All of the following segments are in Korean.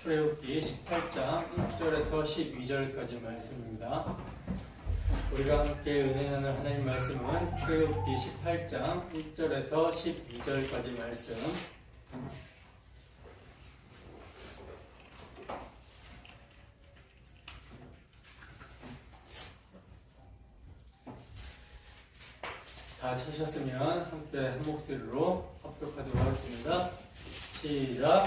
출애굽기 18장 1절에서 12절까지 말씀입니다. 우리가 함께 은혜 나눌 하나님 말씀은 출애굽기 18장 1절에서 12절까지 말씀. 다 찾으셨으면 함께 한 목소리로 합독하도록 하겠습니다. 시작.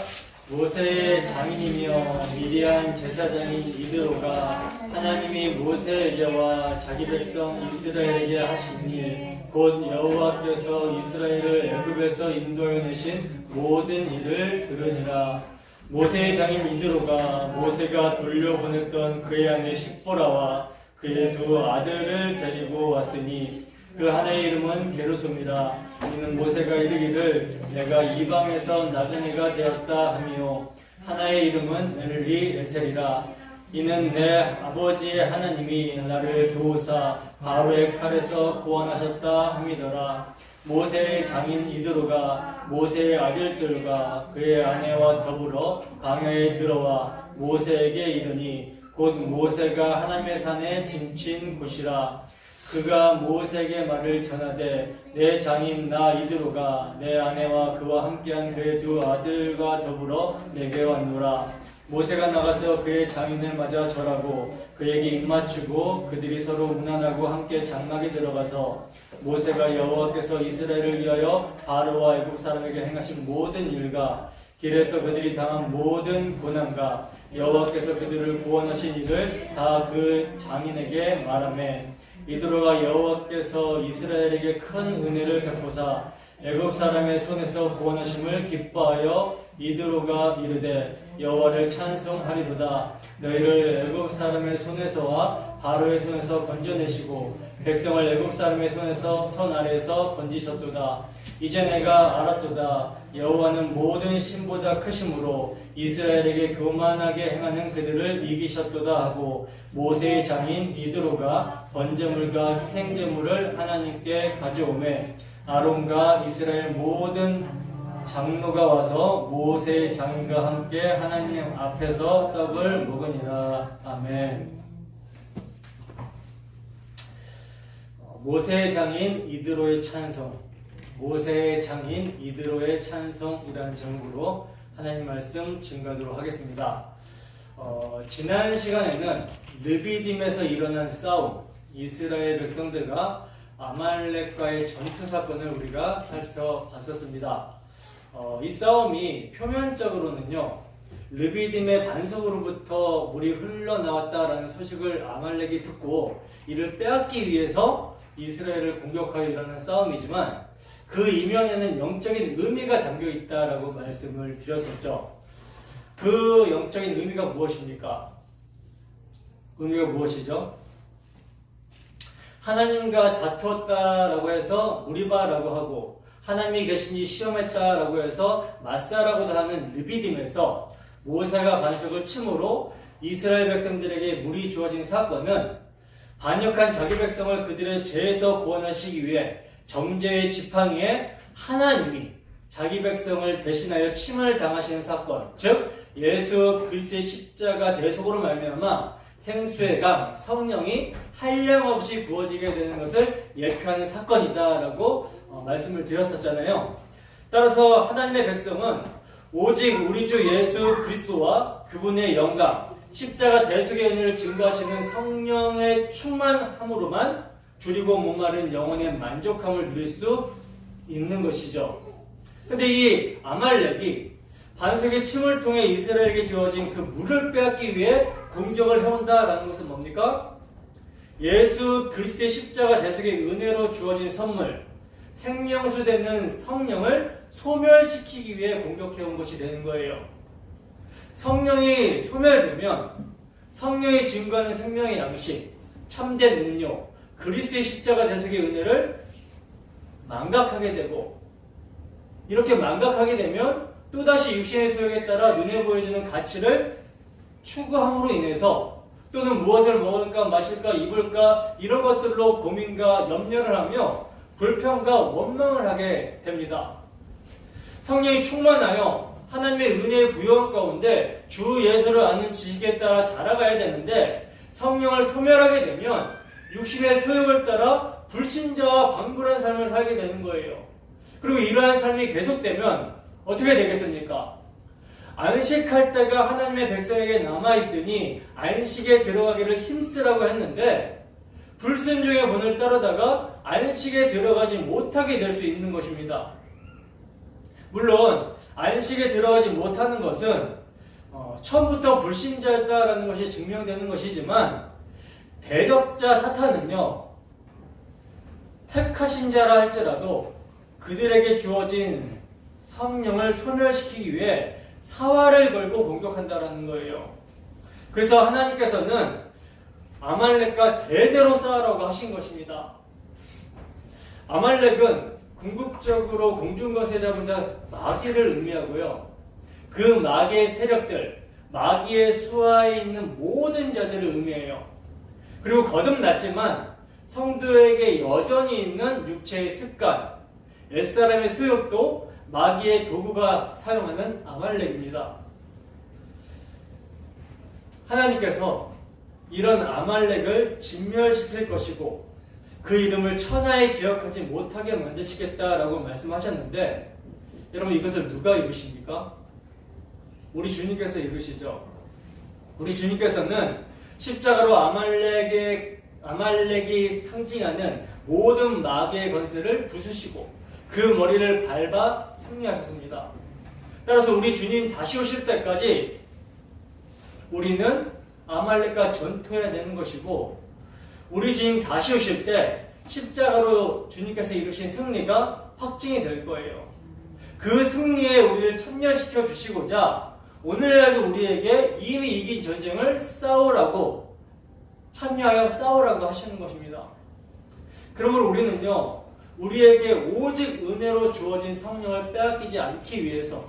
모세의 장인이며 미디안 제사장인 이드로가 하나님이 모세에게와 자기 백성 이스라엘에게 하신 일, 곧 여호와께서 이스라엘을 애굽에서 인도해 내신 모든 일을 들으니라. 모세의 장인 이드로가 모세가 돌려보냈던 그의 아내 십보라와 그의 두 아들을 데리고 왔으니 그 하나의 이름은 게르솜이라. 이는 모세가 이르기를 내가 이방에서 나그네가 되었다 하며 하나의 이름은 엘리에셀이라. 이는 내 아버지의 하나님이 나를 도우사 바로의 칼에서 구원하셨다 함이더라. 모세의 장인 이드로가 모세의 아들들과 그의 아내와 더불어 광야에 들어와 모세에게 이르니 곧 모세가 하나님의 산에 진친 곳이라. 그가 모세에게 말을 전하되 내 장인 나 이드로가 내 아내와 그와 함께한 그의 두 아들과 더불어 내게 왔노라. 모세가 나가서 그의 장인을 맞아 절하고 그에게 입맞추고 그들이 서로 문안하고 함께 장막에 들어가서 모세가 여호와께서 이스라엘을 위하여 바로와 애굽 사람에게 행하신 모든 일과 길에서 그들이 당한 모든 고난과 여호와께서 그들을 구원하신 일을 다 그 장인에게 말하매 이드로가 여호와께서 이스라엘에게 큰 은혜를 베푸사 애굽 사람의 손에서 구원하심을 기뻐하여 이드로가 이르되 여호와를 찬송하리로다. 너희를 애굽 사람의 손에서와 바로의 손에서 건져내시고 백성을 애굽 사람의 손 아래에서 건지셨도다. 이제 내가 알았도다. 여호와는 모든 신보다 크심으로 이스라엘에게 교만하게 행하는 그들을 이기셨도다 하고 모세의 장인 이드로가 번제물과 희생제물을 하나님께 가져오매 아론과 이스라엘 모든 장로가 와서 모세의 장인과 함께 하나님 앞에서 떡을 먹으니라. 아멘. 모세의 장인 이드로의 찬송, 모세의 장인 이드로의 찬송이라는 제목으로 하나님 말씀 증거하도록 하겠습니다. 지난 시간에는 르비딤에서 일어난 싸움, 이스라엘 백성들과 아말렉과의 전투 사건을 우리가 살펴봤었습니다. 이 싸움이 표면적으로는요, 르비딤의 반석으로부터 물이 흘러나왔다라는 소식을 아말렉이 듣고 이를 빼앗기 위해서 이스라엘을 공격하여 일어난 싸움이지만 그 이면에는 영적인 의미가 담겨 있다라고 말씀을 드렸었죠. 그 영적인 의미가 무엇입니까? 의미가 무엇이죠? 하나님과 다투었다라고 해서 무리바라고 하고 하나님이 계신지 시험했다라고 해서 마사라고도 하는 르비딤에서 모세가 반석을 침으로 이스라엘 백성들에게 물이 주어진 사건은 반역한 자기 백성을 그들의 죄에서 구원하시기 위해 정죄의 지팡이에 하나님이 자기 백성을 대신하여 침을 당하시는 사건, 즉 예수 그리스도의 십자가 대속으로 말미암아 생수의 강, 성령이 한량없이 부어지게 되는 것을 예표하는 사건이다라고 말씀을 드렸었잖아요. 따라서 하나님의 백성은 오직 우리 주 예수 그리스도와 그분의 영광, 십자가 대속의 은혜를 증거하시는 성령의 충만함으로만 줄이고 목마른 영혼의 만족함을 누릴 수 있는 것이죠. 근데 이 아말렉이 반석의 침을 통해 이스라엘에게 주어진 그 물을 빼앗기 위해 공격을 해온다라는 것은 뭡니까? 예수 그리스도의 십자가 대속의 은혜로 주어진 선물, 생명수 되는 성령을 소멸시키기 위해 공격해온 것이 되는 거예요. 성령이 소멸되면 성령이 증거하는 생명의 양식, 참된 음료, 그리스도의 십자가 대속의 은혜를 망각하게 되고, 이렇게 망각하게 되면 또다시 육신의 소욕에 따라 눈에 보여지는 가치를 추구함으로 인해서 또는 무엇을 먹을까 마실까 입을까 이런 것들로 고민과 염려를 하며 불평과 원망을 하게 됩니다. 성령이 충만하여 하나님의 은혜의 부여한 가운데 주 예수를 아는 지식에 따라 자라가야 되는데 성령을 소멸하게 되면 육신의 소욕을 따라 불신자와 방불한 삶을 살게 되는 거예요. 그리고 이러한 삶이 계속되면 어떻게 되겠습니까? 안식할 때가 하나님의 백성에게 남아있으니 안식에 들어가기를 힘쓰라고 했는데 불순종의 본을 따르다가 안식에 들어가지 못하게 될 수 있는 것입니다. 물론 안식에 들어가지 못하는 것은 처음부터 불신자였다라는 것이 증명되는 것이지만 대적자 사탄은요, 택하신 자라 할지라도 그들에게 주어진 성령을 소멸시키기 위해 사활을 걸고 공격한다라는 거예요. 그래서 하나님께서는 아말렉과 대대로 싸우라고 하신 것입니다. 아말렉은 궁극적으로 공중거세 잡은 자 마귀를 의미하고요. 그 마귀의 세력들, 마귀의 수하에 있는 모든 자들을 의미해요. 그리고 거듭났지만 성도에게 여전히 있는 육체의 습관, 옛사람의 수욕도 마귀의 도구가 사용하는 아말렉입니다. 하나님께서 이런 아말렉을 진멸시킬 것이고 그 이름을 천하에 기억하지 못하게 만드시겠다라고 말씀하셨는데 여러분 이것을 누가 이루십니까? 우리 주님께서 이루시죠. 우리 주님께서는 십자가로 아말렉이 상징하는 모든 마귀의 권세를 부수시고 그 머리를 밟아 승리하셨습니다. 따라서 우리 주님 다시 오실 때까지 우리는 아말렉과 전투해야 되는 것이고 우리 주님 다시 오실 때 십자가로 주님께서 이루신 승리가 확증이 될 거예요. 그 승리에 우리를 참여시켜 주시고자 오늘날도 우리에게 이미 이긴 전쟁을 싸우라고 참여하여 싸우라고 하시는 것입니다. 그러므로 우리는요, 우리에게 오직 은혜로 주어진 성령을 빼앗기지 않기 위해서,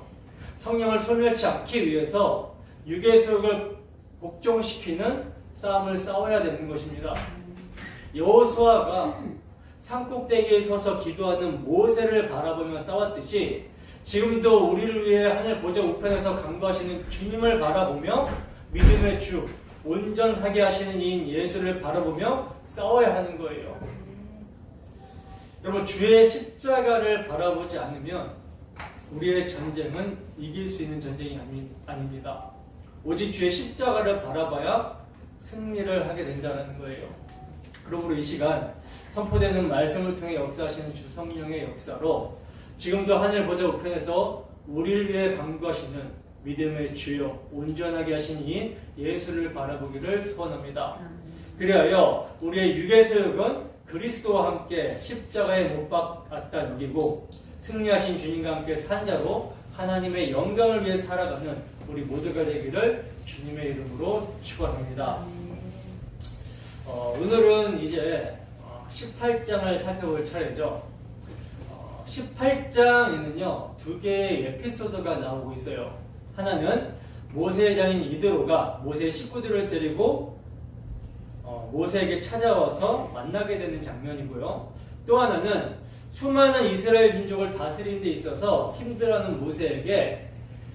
성령을 소멸치 않기 위해서 육의 소욕을 복종시키는 싸움을 싸워야 되는 것입니다. 여호수아가 산꼭대기에 서서 기도하는 모세를 바라보며 싸웠듯이 지금도 우리를 위해 하늘 보좌 우편에서 간구하시는 주님을 바라보며 믿음의 주, 온전하게 하시는 이인 예수를 바라보며 싸워야 하는 거예요. 여러분, 주의 십자가를 바라보지 않으면 우리의 전쟁은 이길 수 있는 전쟁이 아닙니다. 오직 주의 십자가를 바라봐야 승리를 하게 된다는 거예요. 그러므로 이 시간 선포되는 말씀을 통해 역사하시는 주 성령의 역사로 지금도 하늘 보좌 우편에서 우리를 위해 간구하시는 믿음의 주여, 온전하게 하신 이인 예수를 바라보기를 소원합니다. 그리하여 우리의 육의 소욕은 그리스도와 함께 십자가에 못 박았다 여기고 승리하신 주님과 함께 산 자로 하나님의 영광을 위해 살아가는 우리 모두가 되기를 주님의 이름으로 축원합니다. 오늘은 이제 18장을 살펴볼 차례죠. 18장에는요, 두 개의 에피소드가 나오고 있어요. 하나는 모세의 장인 이드로가 모세의 식구들을 데리고 모세에게 찾아와서 만나게 되는 장면이고요. 또 하나는 수많은 이스라엘 민족을 다스리는 데 있어서 힘들어하는 모세에게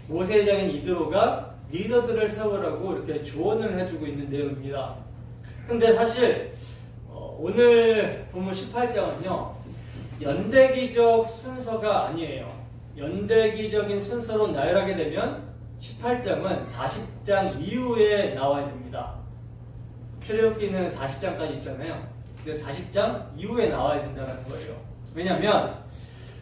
모세의 장인 이드로가 리더들을 세우라고 이렇게 조언을 해주고 있는 내용입니다. 근데 사실 오늘 본문 18장은요, 연대기적 순서가 아니에요. 연대기적인 순서로 나열하게 되면 18장은 40장 이후에 나와야 됩니다. 출애굽기는 40장까지 있잖아요. 근데 40장 이후에 나와야 된다는 거예요. 왜냐하면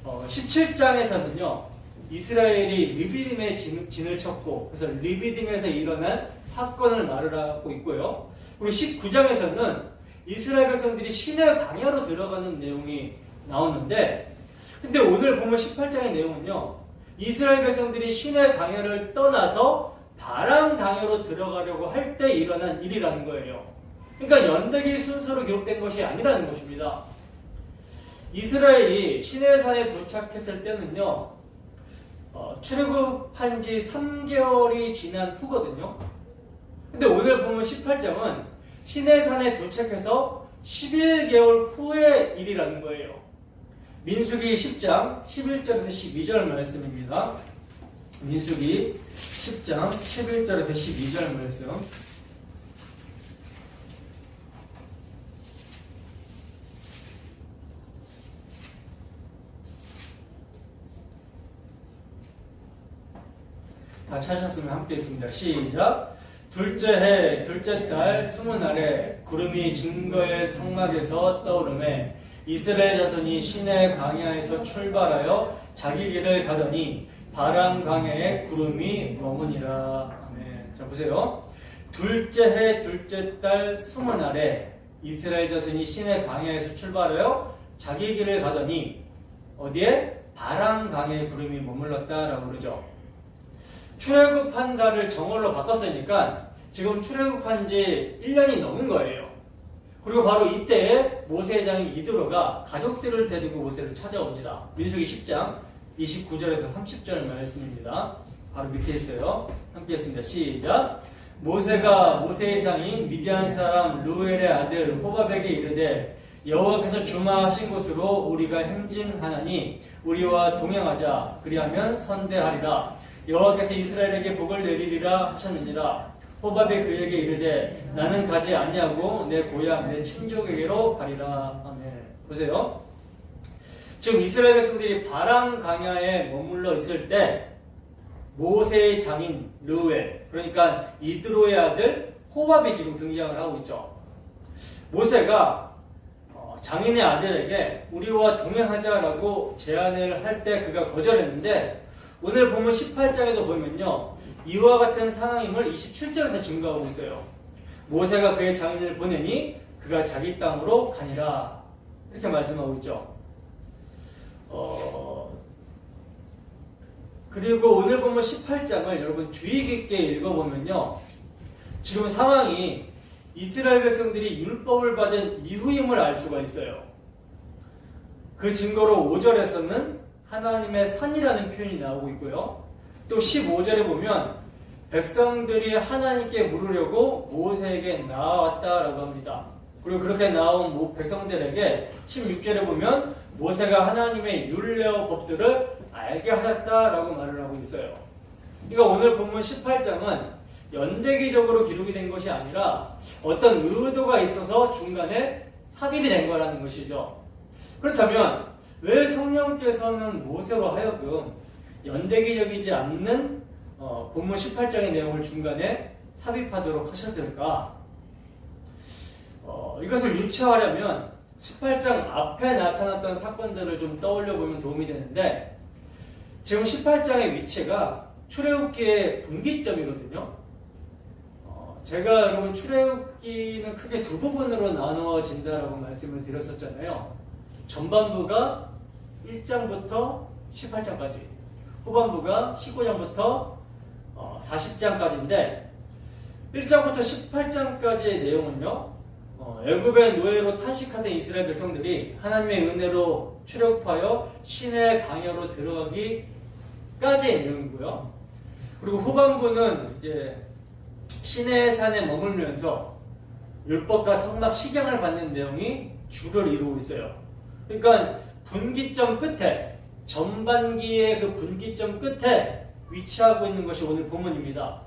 17장에서는요, 이스라엘이 르비딤에 진을 쳤고, 그래서 르비딤에서 일어난 사건을 말을 하고 있고요. 그리고 19장에서는 이스라엘 백성들이 시내 광야로 들어가는 내용이 나오는데, 근데 오늘 보면 18장의 내용은요, 이스라엘 백성들이 시내 광야를 떠나서 바람 광야로 들어가려고 할 때 일어난 일이라는 거예요. 그러니까 연대기 순서로 기록된 것이 아니라는 것입니다. 이스라엘이 시내산에 도착했을 때는요, 출애굽한 지 3개월이 지난 후거든요. 근데 오늘 보면 18장은 시내산에 도착해서 11개월 후의 일이라는 거예요. 민수기 10장 11절에서 12절 말씀입니다. 민수기 10장 11절에서 12절 말씀. 다 찾으셨으면 함께 있습니다. 시작. 둘째 해 둘째 달 20날에 구름이 증거의 성막에서 떠오르매 이스라엘 자손이 시내 광야에서 출발하여 자기 길을 가더니 바람 광야에 구름이 머무니라. 아멘. 자 보세요. 둘째 해 둘째 달 20날에 이스라엘 자손이 시내 광야에서 출발하여 자기 길을 가더니 어디에? 바람 광야에 구름이 머물렀다라고 그러죠. 출애굽한 달을 정월로 바꿨으니까 지금 출애굽한 지 1년이 넘은 거예요. 그리고 바로 이때 모세의 장인 이드로가 가족들을 데리고 모세를 찾아옵니다. 민수기 10장 29절에서 30절 말씀입니다. 바로 밑에 있어요. 함께 했습니다. 시작. 모세가 모세의 장인 미디안 사람 루엘의 아들 호밥에게 이르되 여호와께서 주마하신 곳으로 우리가 행진하나니 우리와 동행하자. 그리하면 선대하리라. 여호와께서 이스라엘에게 복을 내리리라 하셨느니라. 호밥이 그에게 이르되 나는 가지 아니하고 내 고향 내 친족에게로 가리라. 아멘. 보세요. 지금 이스라엘 백성들이 바람 광야에 머물러 있을 때 모세의 장인 르우엘, 그러니까 이드로의 아들 호밥이 지금 등장을 하고 있죠. 모세가 장인의 아들에게 우리와 동행하자라고 제안을 할 때 그가 거절했는데 오늘 보면 18장에도 보면요, 이와 같은 상황임을 27절에서 증거하고 있어요. 모세가 그의 장인을 보내니 그가 자기 땅으로 가니라. 이렇게 말씀하고 있죠. 그리고 오늘 보면 18장을 여러분 주의 깊게 읽어보면요, 지금 상황이 이스라엘 백성들이 율법을 받은 이후임을 알 수가 있어요. 그 증거로 5절에서는 하나님의 산이라는 표현이 나오고 있고요. 또 15절에 보면 백성들이 하나님께 물으려고 모세에게 나아왔다라고 합니다. 그리고 그렇게 나온 백성들에게 16절에 보면 모세가 하나님의 율례와 법들을 알게 하였다라고 말을 하고 있어요. 그러니까 오늘 본문 18장은 연대기적으로 기록이 된 것이 아니라 어떤 의도가 있어서 중간에 삽입이 된 거라는 것이죠. 그렇다면 왜 성령께서는 모세로 하여금 연대기적이지 않는 본문 18장의 내용을 중간에 삽입하도록 하셨을까? 이것을 유추하려면 18장 앞에 나타났던 사건들을 좀 떠올려보면 도움이 되는데, 지금 18장의 위치가 출애굽기의 분기점이거든요. 제가 여러분 출애굽기는 크게 두 부분으로 나누어진다라고 말씀을 드렸었잖아요. 전반부가 1장부터 18장까지, 후반부가 19장부터 40장까지인데 1장부터 18장까지의 내용은요, 애굽의 노예로 탄식하던 이스라엘 백성들이 하나님의 은혜로 출애굽하여 시내 광야로 들어가기까지의 내용이고요. 그리고 후반부는 이제 시내 산에 머물면서 율법과 성막 식양을 받는 내용이 주를 이루고 있어요. 그러니까 분기점 끝에, 전반기의 그 분기점 끝에 위치하고 있는 것이 오늘 본문입니다.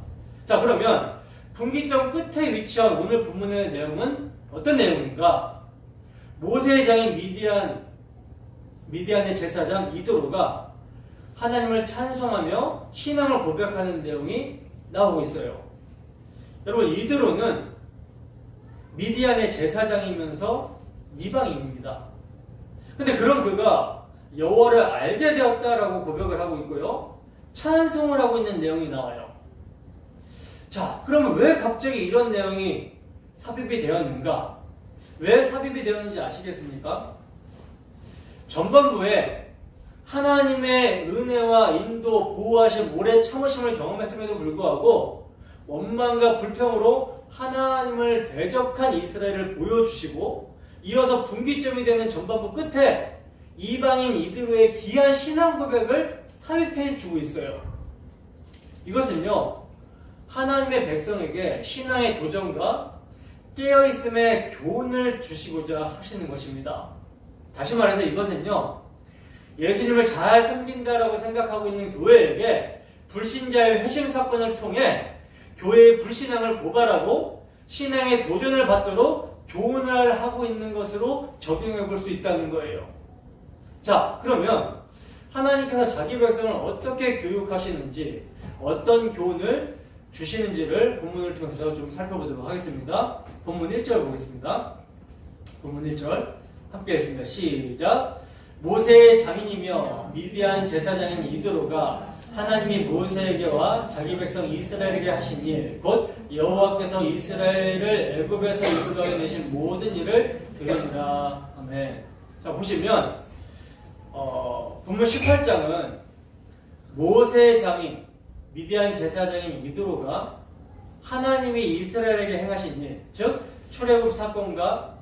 자, 그러면 분기점 끝에 위치한 오늘 본문의 내용은 어떤 내용인가? 모세의 장인 미디안의 제사장 이드로가 하나님을 찬송하며 신앙을 고백하는 내용이 나오고 있어요. 여러분, 이드로는 미디안의 제사장이면서 이방인입니다. 근데 그런 그가 여호와를 알게 되었다라고 고백을 하고 있고요, 찬송을 하고 있는 내용이 나와요. 자, 그러면 왜 갑자기 이런 내용이 삽입이 되었는가? 왜 삽입이 되었는지 아시겠습니까? 전반부에 하나님의 은혜와 인도, 보호하심, 오래 참으심을 경험했음에도 불구하고 원망과 불평으로 하나님을 대적한 이스라엘을 보여주시고, 이어서 분기점이 되는 전반부 끝에 이방인 이드로의 귀한 신앙 고백을 삽입해 주고 있어요. 이것은요, 하나님의 백성에게 신앙의 도전과 깨어있음의 교훈을 주시고자 하시는 것입니다. 다시 말해서 이것은요, 예수님을 잘 섬긴다라고 생각하고 있는 교회에게 불신자의 회심 사건을 통해 교회의 불신앙을 고발하고 신앙의 도전을 받도록 교훈을 하고 있는 것으로 적용해 볼 수 있다는 거예요. 자, 그러면 하나님께서 자기 백성을 어떻게 교육하시는지, 어떤 교훈을 주시는지를 본문을 통해서 좀 살펴보도록 하겠습니다. 본문 1절 보겠습니다. 본문 1절 함께 했습니다. 시작. 모세의 장인이며 미디안 제사장인 이드로가 하나님이 모세에게와 자기 백성 이스라엘에게 하신 일, 곧 여호와께서 이스라엘을 애굽에서 이끌어내 내신 모든 일을 들으니라. 아멘. 자, 보시면 본문 18장은 모세의 장인 미디안 제사장인 이드로가 하나님이 이스라엘에게 행하신 일, 즉 출애굽 사건과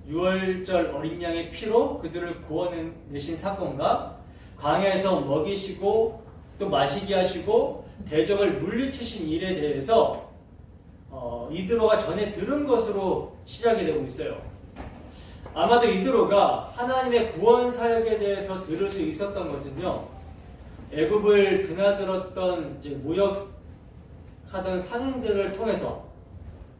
유월절 어린 양의 피로 그들을 구원내신 사건과 광야에서 먹이시고 또 마시게 하시고 대적을 물리치신 일에 대해서 이드로가 전에 들은 것으로 시작이 되고 있어요. 아마도 이드로가 하나님의 구원 사역에 대해서 들을 수 있었던 것은요, 애굽을 드나들었던 이제 무역하던 상인들을 통해서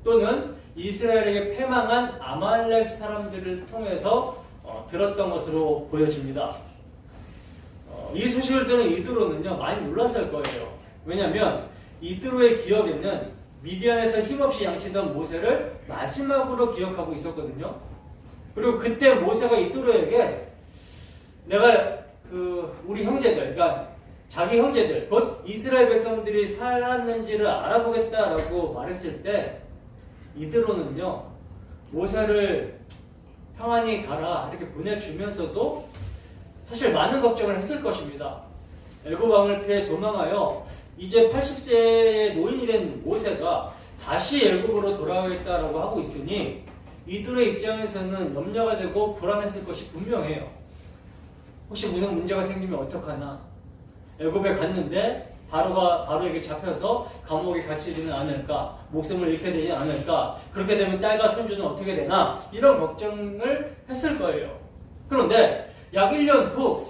또는 이스라엘에게 패망한 아말렉 사람들을 통해서 들었던 것으로 보여집니다. 이 소식을 들은 이드로는요 많이 놀랐을 거예요. 왜냐하면 이드로의 기억에는 미디안에서 힘없이 양치던 모세를 마지막으로 기억하고 있었거든요. 그리고 그때 모세가 이드로에게 내가 우리 형제들, 그러니까 자기 형제들, 곧 이스라엘 백성들이 살았는지를 알아보겠다라고 말했을 때 이드로는요 모세를 평안히 가라 이렇게 보내주면서도 사실 많은 걱정을 했을 것입니다. 애굽 왕을 피해 도망하여 이제 80세의 노인이 된 모세가 다시 애굽으로 돌아가겠다라고 하고 있으니 이들의 입장에서는 염려가 되고 불안했을 것이 분명해요. 혹시 무슨 문제가 생기면 어떡하나? 애굽에 갔는데 바로에게 잡혀서 감옥에 갇히지는 않을까? 목숨을 잃게 되지 않을까? 그렇게 되면 딸과 손주는 어떻게 되나? 이런 걱정을 했을 거예요. 그런데 약 1년 후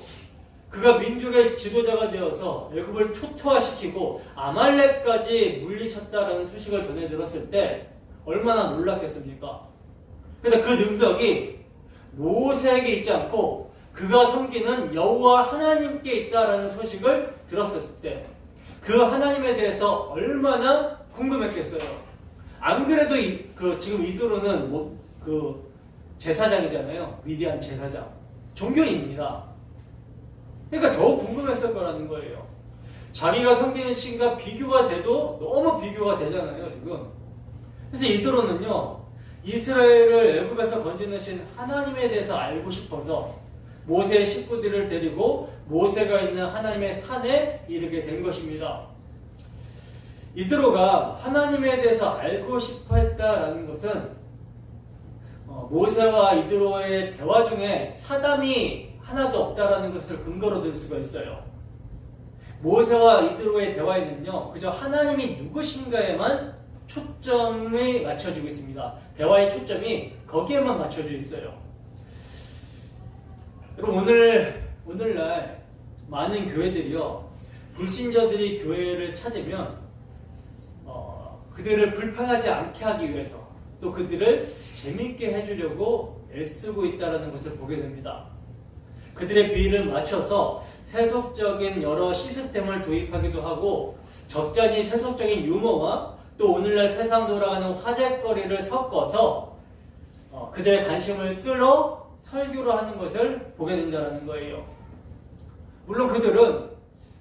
그가 민족의 지도자가 되어서 애굽을 초토화시키고 아말렉까지 물리쳤다라는 소식을 전해 들었을 때 얼마나 놀랐겠습니까? 그런데 그 능력이 모세에게 있지 않고 그가 섬기는 여호와 하나님께 있다라는 소식을 들었을 때 그 하나님에 대해서 얼마나 궁금했겠어요. 안 그래도 지금 이드로는 제사장이잖아요. 미디안 제사장. 종교인입니다. 그러니까 더 궁금했을 거라는 거예요. 자기가 섬기는 신과 비교가 돼도 너무 비교가 되잖아요, 지금. 그래서 이드로는요, 이스라엘을 애굽에서 건져내신 하나님에 대해서 알고 싶어서 모세의 식구들을 데리고 모세가 있는 하나님의 산에 이르게 된 것입니다. 이드로가 하나님에 대해서 알고 싶어 했다라는 것은 모세와 이드로의 대화 중에 사담이 하나도 없다라는 것을 근거로 들 수가 있어요. 모세와 이드로의 대화에는요, 그저 하나님이 누구신가에만 초점이 맞춰지고 있습니다. 대화의 초점이 거기에만 맞춰져 있어요. 여러분, 오늘날 많은 교회들이요, 불신자들이 교회를 찾으면 그들을 불편하지 않게 하기 위해서 또 그들을 재밌게 해주려고 애쓰고 있다는 것을 보게 됩니다. 그들의 비위를 맞춰서 세속적인 여러 시스템을 도입하기도 하고 적잖이 세속적인 유머와 또 오늘날 세상 돌아가는 화제거리를 섞어서 그들의 관심을 끌어 설교를 하는 것을 보게 된다는 거예요. 물론 그들은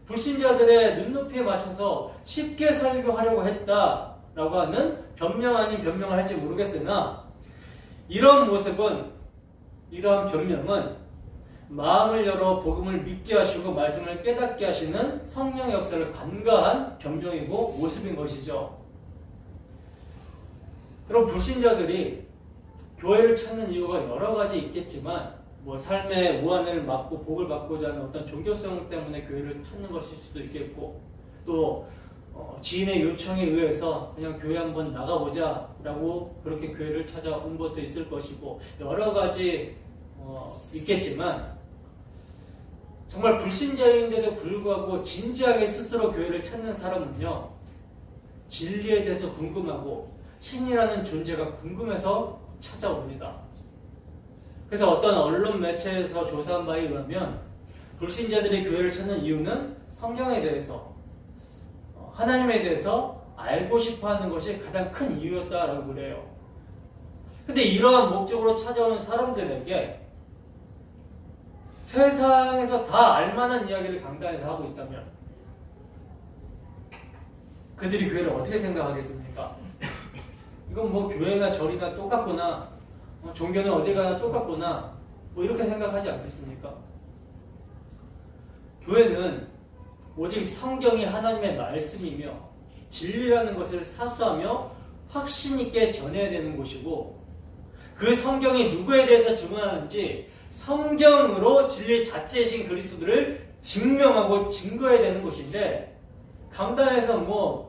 불신자들의 눈높이에 맞춰서 쉽게 설교하려고 했다라고 하는 변명 아닌 변명을 할지 모르겠으나 이러한 변명은 마음을 열어 복음을 믿게 하시고 말씀을 깨닫게 하시는 성령의 역사를 간과한 변명이고 모습인 것이죠. 여러분, 불신자들이 교회를 찾는 이유가 여러 가지 있겠지만 삶의 우환을 막고 복을 받고자 하는 어떤 종교성 때문에 교회를 찾는 것일 수도 있겠고 또 지인의 요청에 의해서 그냥 교회 한번 나가보자 라고 그렇게 교회를 찾아온 것도 있을 것이고 여러 가지 있겠지만 정말 불신자인데도 불구하고 진지하게 스스로 교회를 찾는 사람은요, 진리에 대해서 궁금하고 신이라는 존재가 궁금해서 찾아옵니다. 그래서 어떤 언론 매체에서 조사한 바에 의하면 불신자들이 교회를 찾는 이유는 성경에 대해서, 하나님에 대해서 알고 싶어하는 것이 가장 큰 이유였다라고 그래요. 근데 이러한 목적으로 찾아오는 사람들에게 세상에서 다 알만한 이야기를 강단에서 하고 있다면 그들이 교회를 어떻게 생각하겠습니까? 이건 뭐 교회나 절이나 똑같구나, 종교는 어디 가나 똑같구나, 뭐 이렇게 생각하지 않겠습니까? 교회는 오직 성경이 하나님의 말씀이며 진리라는 것을 사수하며 확신 있게 전해야 되는 곳이고, 그 성경이 누구에 대해서 증언하는지 성경으로 진리 자체이신 그리스도를 증명하고 증거해야 되는 곳인데, 강단에서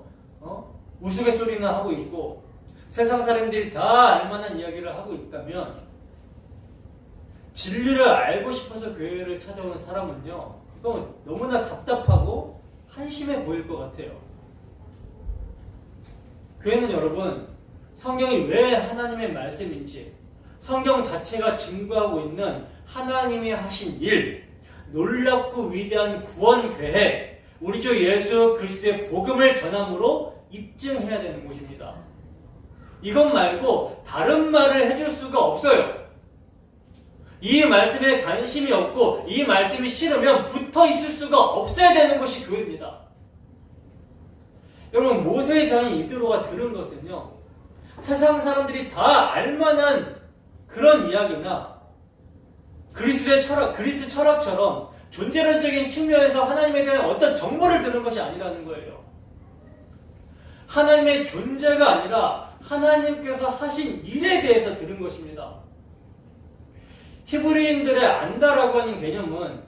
우스갯소리나 하고 있고 세상 사람들이 다 알만한 이야기를 하고 있다면, 진리를 알고 싶어서 교회를 찾아오는 사람은요, 이건 너무나 답답하고 한심해 보일 것 같아요. 교회는 여러분, 성경이 왜 하나님의 말씀인지, 성경 자체가 증거하고 있는 하나님이 하신 일, 놀랍고 위대한 구원 계획, 우리 주 예수 그리스도의 복음을 전함으로 입증해야 되는 곳입니다. 이것 말고 다른 말을 해줄 수가 없어요. 이 말씀에 관심이 없고 이 말씀이 싫으면 붙어 있을 수가 없어야 되는 것이 교회입니다. 여러분, 모세의 장인 이드로가 들은 것은요, 세상 사람들이 다 알만한 그런 이야기나 그리스도의 철학, 그리스 철학처럼 존재론적인 측면에서 하나님에 대한 어떤 정보를 들은 것이 아니라는 거예요. 하나님의 존재가 아니라 하나님께서 하신 일에 대해서 들은 것입니다. 히브리인들의 안다라고 하는 개념은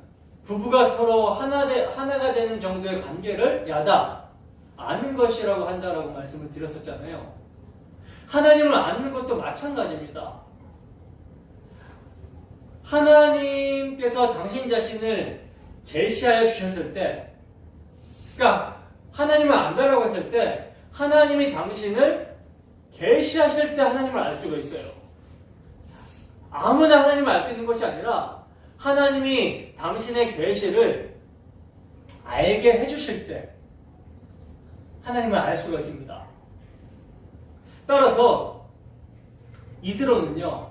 부부가 서로 하나가 되는 정도의 관계를 야다, 아는 것이라고 한다라고 말씀을 드렸었잖아요. 하나님을 아는 것도 마찬가지입니다. 하나님께서 당신 자신을 계시하여 주셨을 때, 그러니까 하나님을 안다라고 했을 때 하나님이 당신을 계시하실 때 하나님을 알 수가 있어요. 아무나 하나님을 알 수 있는 것이 아니라 하나님이 당신의 계시를 알게 해주실 때 하나님을 알 수가 있습니다. 따라서 이드로는요,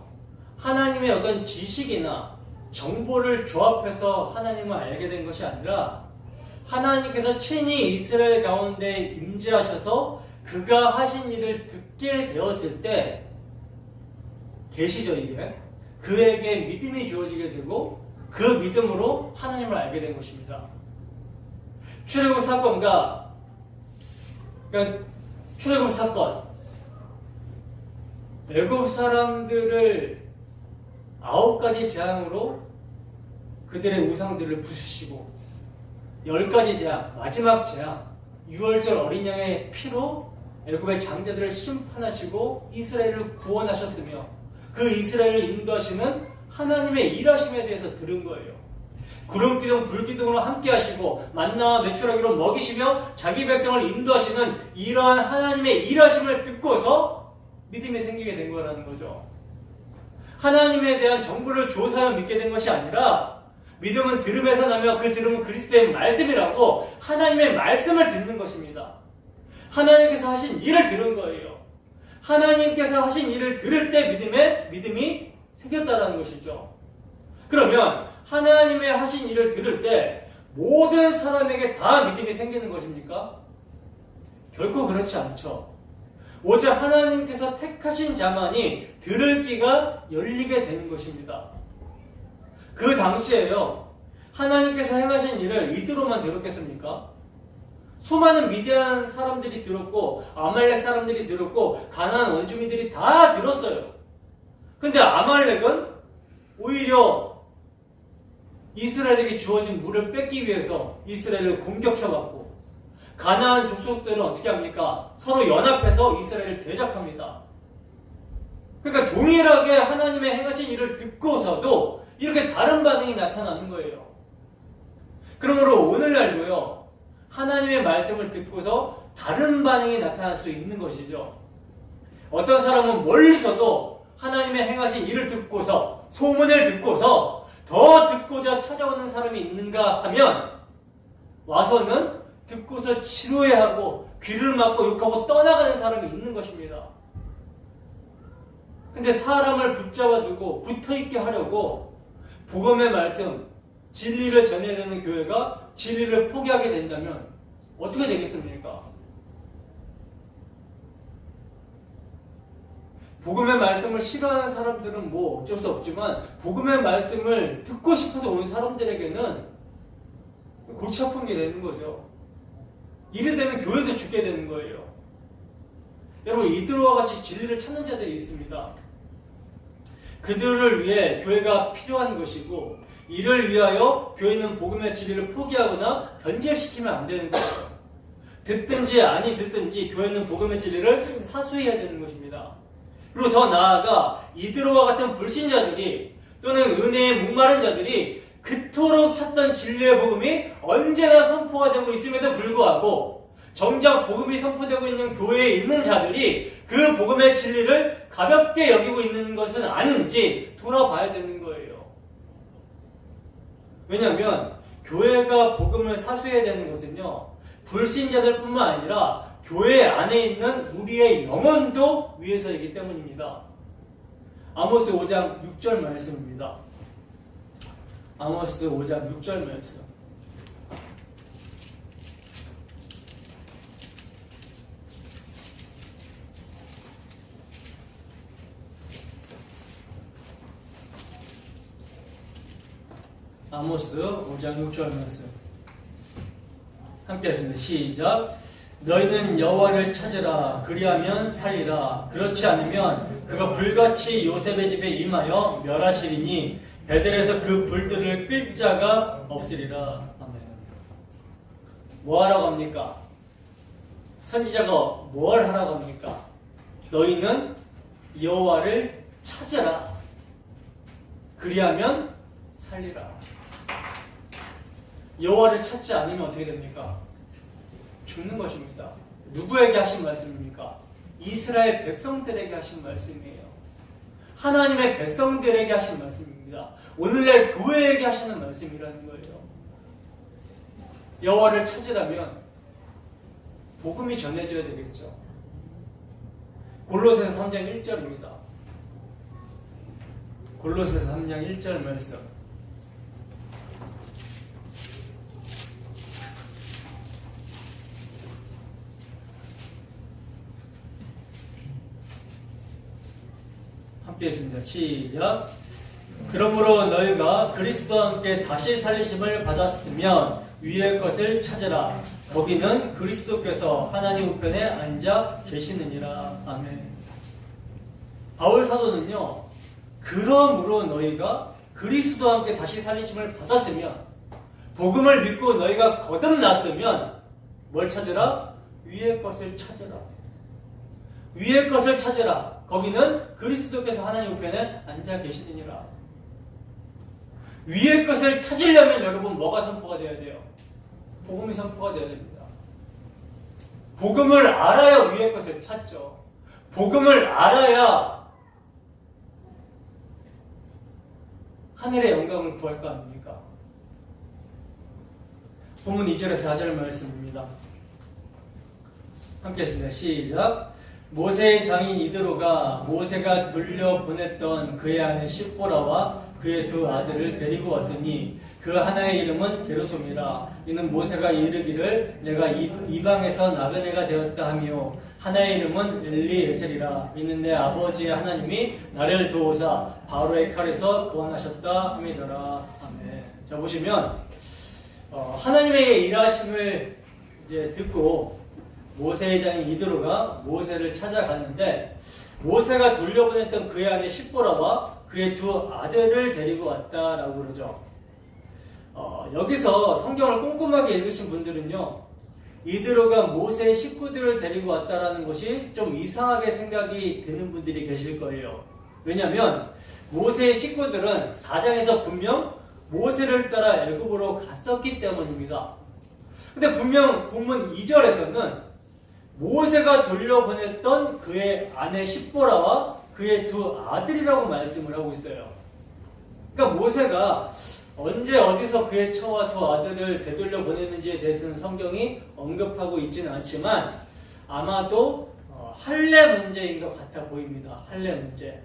하나님의 어떤 지식이나 정보를 조합해서 하나님을 알게 된 것이 아니라 하나님께서 친히 이스라엘 가운데 임재하셔서 그가 하신 일을 듣게 되었을 때, 계시죠, 이게. 그에게 믿음이 주어지게 되고 그 믿음으로 하나님을 알게 된 것입니다. 출애굽 사건과, 그러니까 출애굽 사건, 애굽 사람들을 9가지 재앙으로 그들의 우상들을 부수시고, 10가지 재앙, 마지막 재앙, 6월절 어린 양의 피로 애굽의 장자들을 심판하시고 이스라엘을 구원하셨으며, 그 이스라엘을 인도하시는 하나님의 일하심에 대해서 들은 거예요. 구름기둥 불기둥으로 함께 하시고 만나와 메추라기로 먹이시며 자기 백성을 인도하시는 이러한 하나님의 일하심을 듣고서 믿음이 생기게 된 거라는 거죠. 하나님에 대한 정보를 조사하여 믿게 된 것이 아니라, 믿음은 들음에서 나며 그 들음은 그리스도의 말씀이라고 하나님의 말씀을 듣는 것입니다. 하나님께서 하신 일을 들은 거예요. 하나님께서 하신 일을 들을 때 믿음이 생겼다는 것이죠. 그러면 하나님의 하신 일을 들을 때 모든 사람에게 다 믿음이 생기는 것입니까? 결코 그렇지 않죠. 오직 하나님께서 택하신 자만이 들을 귀가 열리게 되는 것입니다. 그 당시에요, 하나님께서 행하신 일을 이드로만 들었겠습니까? 수많은 미디안 사람들이 들었고 아말렉 사람들이 들었고 가나안 원주민들이 다 들었어요. 근데 아말렉은 오히려 이스라엘에게 주어진 물을 뺏기 위해서 이스라엘을 공격해왔고, 가나안 족속들은 어떻게 합니까? 서로 연합해서 이스라엘을 대적합니다. 그러니까 동일하게 하나님의 행하신 일을 듣고서도 이렇게 다른 반응이 나타나는 거예요. 그러므로 오늘날도요, 하나님의 말씀을 듣고서 다른 반응이 나타날 수 있는 것이죠. 어떤 사람은 멀리서도 하나님의 행하신 일을 듣고서, 소문을 듣고서 더 듣고자 찾아오는 사람이 있는가 하면, 와서는 듣고서 지루해하고 귀를 막고 욕하고 떠나가는 사람이 있는 것입니다. 근데 사람을 붙잡아 두고 붙어있게 하려고 복음의 말씀, 진리를 전해야 되는 교회가 진리를 포기하게 된다면 어떻게 되겠습니까? 복음의 말씀을 싫어하는 사람들은 뭐 어쩔 수 없지만, 복음의 말씀을 듣고 싶어서 온 사람들에게는 골치 아픈 게 되는 거죠. 이래 되면 교회도 죽게 되는 거예요. 여러분, 이들과 같이 진리를 찾는 자들이 있습니다. 그들을 위해 교회가 필요한 것이고, 이를 위하여 교회는 복음의 진리를 포기하거나 변질시키면 안 되는 거예요. 듣든지 아니 듣든지 교회는 복음의 진리를 사수해야 되는 것입니다. 그리고 더 나아가 이들과 같은 불신자들이 또는 은혜에 목마른 자들이 그토록 찾던 진리의 복음이 언제나 선포가 되고 있음에도 불구하고 정작 복음이 선포되고 있는 교회에 있는 자들이 그 복음의 진리를 가볍게 여기고 있는 것은 아닌지 돌아봐야 되는 거예요. 왜냐하면 교회가 복음을 사수해야 되는 것은요, 불신자들 뿐만 아니라 교회 안에 있는 우리의 영혼도 위해서이기 때문입니다. 아모스 5장 6절 말씀입니다. 아모스 5장 6절 말씀. 아모스 5장 6절 말씀. 함께 하겠습니다. 시작. 너희는 여호와를 찾으라. 그리하면 살리라. 그렇지 않으면 그가 불같이 요셉의 집에 임하여 멸하시리니 베델에서 그 불들을 끌 자가 없으리라. 아멘. 뭐 하라고 합니까? 선지자가 뭘 하라고 합니까? 너희는 여호와를 찾으라. 그리하면 살리라. 여호와를 찾지 않으면 어떻게 됩니까? 죽는 것입니다. 누구에게 하신 말씀입니까? 이스라엘 백성들에게 하신 말씀이에요. 하나님의 백성들에게 하신 말씀입니다. 오늘날 교회에게 하시는 말씀이라는 거예요. 여호와를 찾으려면 복음이 전해져야 되겠죠. 골로새서 3장 1절입니다. 골로새서 3장 1절 말씀. 함께 했습니다. 시작. 그러므로 너희가 그리스도와 함께 다시 살리심을 받았으면 위의 것을 찾으라. 거기는 그리스도께서 하나님 우편에 앉아 계시느니라. 아멘. 바울 사도는요, 그러므로 너희가 그리스도와 함께 다시 살리심을 받았으면, 복음을 믿고 너희가 거듭났으면 뭘 찾으라? 위의 것을 찾으라. 위의 것을 찾으라. 거기는 그리스도께서 하나님 우편에 앉아 계시느니라. 위의 것을 찾으려면 여러분 뭐가 선포가 되어야 돼요? 복음이 선포가 되어야 됩니다. 복음을 알아야 위의 것을 찾죠. 복음을 알아야 하늘의 영광을 구할 거 아닙니까? 본문 2절에서 4절 말씀입니다. 함께 했습니다. 시작. 모세의 장인 이드로가 모세가 돌려보냈던 그의 아내 십보라와 그의 두 아들을 데리고 왔으니 그 하나의 이름은 게르솜이라. 이는 모세가 이르기를 내가 이방에서 나그네가 되었다 하며, 하나의 이름은 엘리에셀이라. 이는 내 아버지의 하나님이 나를 도우사 바로의 칼에서 구원하셨다 함이더라. 아멘. 자, 보시면 하나님의 일하심을 이제 듣고 모세의 장인 이드로가 모세를 찾아가는데, 모세가 돌려보냈던 그의 아내 십보라와 그의 두 아들을 데리고 왔다라고 그러죠. 여기서 성경을 꼼꼼하게 읽으신 분들은요, 이드로가 모세의 식구들을 데리고 왔다라는 것이 좀 이상하게 생각이 드는 분들이 계실 거예요. 왜냐하면 모세의 식구들은 4장에서 분명 모세를 따라 애굽으로 갔었기 때문입니다. 근데 분명 본문 2절에서는 모세가 돌려보냈던 그의 아내 십보라와 그의 두 아들이라고 말씀을 하고 있어요. 그러니까 모세가 언제 어디서 그의 처와 두 아들을 되돌려 보냈는지에 대해서는 성경이 언급하고 있지는 않지만 아마도 할례 문제인 것 같아 보입니다. 할례 문제.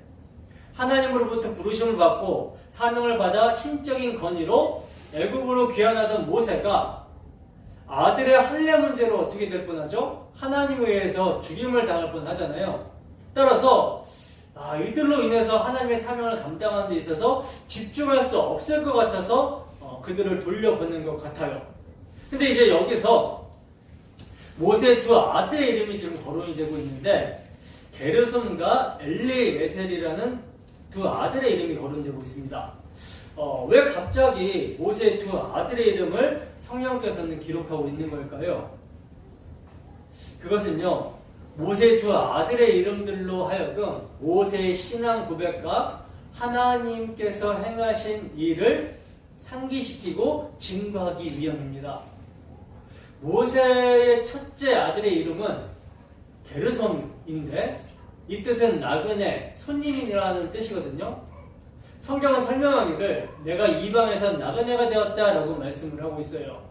하나님으로부터 부르심을 받고 사명을 받아 신적인 건의로 애굽으로 귀환하던 모세가 아들의 할례 문제로 어떻게 될 뻔하죠? 하나님에 의해서 죽임을 당할 뻔하잖아요. 따라서 이들로 인해서 하나님의 사명을 감당하는 데 있어서 집중할 수 없을 것 같아서 그들을 돌려보낸 것 같아요. 근데 이제 여기서 모세의 두 아들의 이름이 지금 거론이 되고 있는데 게르솜과 엘리에셀이라는 두 아들의 이름이 거론되고 있습니다. 왜 갑자기 모세의 두 아들의 이름을 성령께서는 기록하고 있는 걸까요? 그것은요, 모세의 두 아들의 이름들로 하여금 모세의 신앙 고백과 하나님께서 행하신 일을 상기시키고 증거하기 위함입니다. 모세의 첫째 아들의 이름은 게르솜인데 이 뜻은 나그네, 손님이라는 뜻이거든요. 성경은 설명하기를 내가 이방에서 나그네가 되었다라고 말씀을 하고 있어요.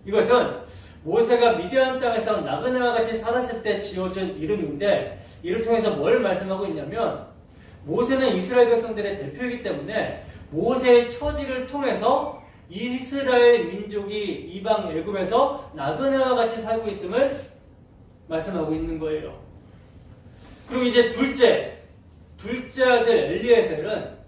이것은 모세가 미디안 땅에서 나그네와 같이 살았을 때 지어준 이름인데 이를 통해서 뭘 말씀하고 있냐면 모세는 이스라엘 백성들의 대표이기 때문에 모세의 처지를 통해서 이스라엘 민족이 이방 애굽에서 나그네와 같이 살고 있음을 말씀하고 있는 거예요. 그리고 이제 둘째 아들 엘리에셀은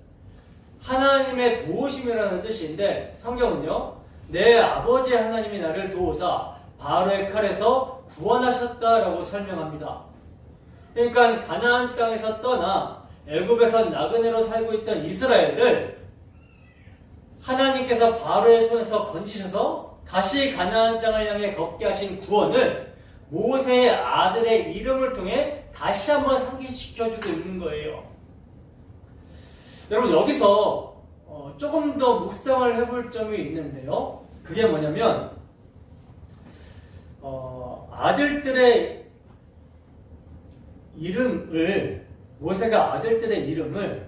하나님의 도우심이라는 뜻인데 성경은요, 내 아버지 하나님이 나를 도우사 바로의 칼에서 구원하셨다라고 설명합니다. 그러니까 가나안 땅에서 떠나 애굽에서 나그네로 살고 있던 이스라엘을 하나님께서 바로의 손에서 건지셔서 다시 가나안 땅을 향해 걷게 하신 구원을 모세의 아들의 이름을 통해 다시 한번 상기시켜주고 있는 거예요. 여러분 여기서 조금 더 묵상을 해볼 점이 있는데요. 그게 뭐냐면 아들들의 이름을 모세가 아들들의 이름을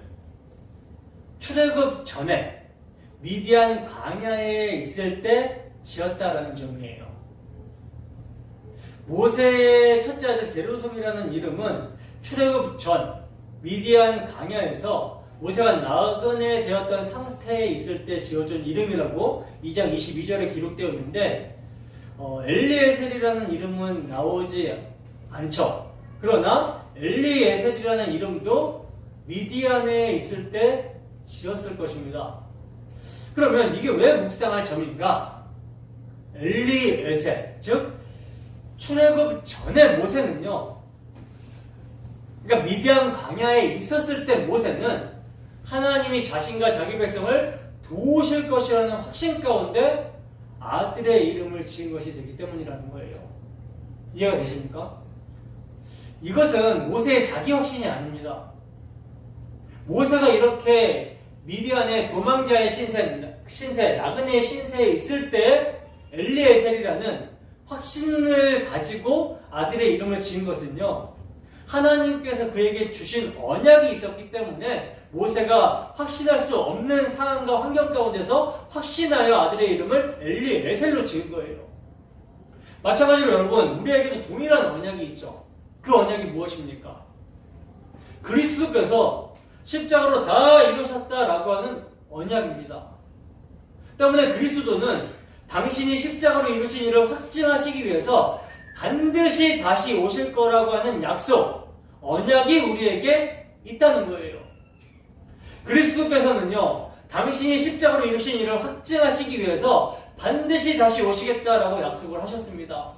출애굽 전에 미디안 광야에 있을 때 지었다라는 점이에요. 모세의 첫째 아들 게르솜이라는 이름은 출애굽 전 미디안 광야에서 모세가 나그네 되었던 상태에 있을 때 지어준 이름이라고 2장 22절에 기록되어 있는데 엘리에셀이라는 이름은 나오지 않죠. 그러나 엘리에셀이라는 이름도 미디안에 있을 때 지었을 것입니다. 그러면 이게 왜 묵상할 점인가? 엘리에셀, 즉 출애굽 전에 모세는요, 그러니까 미디안 광야에 있었을 때 모세는 하나님이 자신과 자기 백성을 도우실 것이라는 확신 가운데 아들의 이름을 지은 것이 되기 때문이라는 거예요. 이해가 되십니까? 이것은 모세의 자기 확신이 아닙니다. 모세가 이렇게 미디안의 도망자의 신세, 나그네의 신세에 있을 때 엘리에셀이라는 확신을 가지고 아들의 이름을 지은 것은요, 하나님께서 그에게 주신 언약이 있었기 때문에 모세가 확신할 수 없는 상황과 환경 가운데서 확신하여 아들의 이름을 엘리에셀로 지은 거예요. 마찬가지로 여러분, 우리에게도 동일한 언약이 있죠. 그 언약이 무엇입니까? 그리스도께서 십자가로 다 이루셨다라고 하는 언약입니다. 때문에 그리스도는 당신이 십자가로 이루신 일을 확증하시기 위해서 반드시 다시 오실 거라고 하는 약속, 언약이 우리에게 있다는 거예요. 그리스도께서는요, 당신이 십자가로 이루신 일을 확증하시기 위해서 반드시 다시 오시겠다라고 약속을 하셨습니다.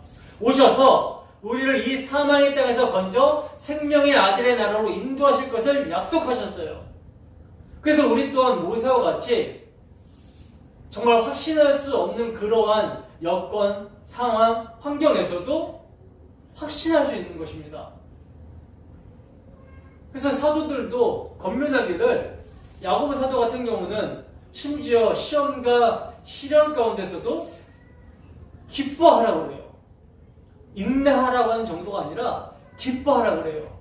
오셔서 우리를 이 사망의 땅에서 건져 생명의 아들의 나라로 인도하실 것을 약속하셨어요. 그래서 우리 또한 모세와 같이 정말 확신할 수 없는 그러한 여건, 상황, 환경에서도 확신할 수 있는 것입니다. 그래서 사도들도 권면하기를, 야고보 사도 같은 경우는 심지어 시험과 시련 가운데서도 기뻐하라고 그래요. 인내하라고 하는 정도가 아니라 기뻐하라고 그래요.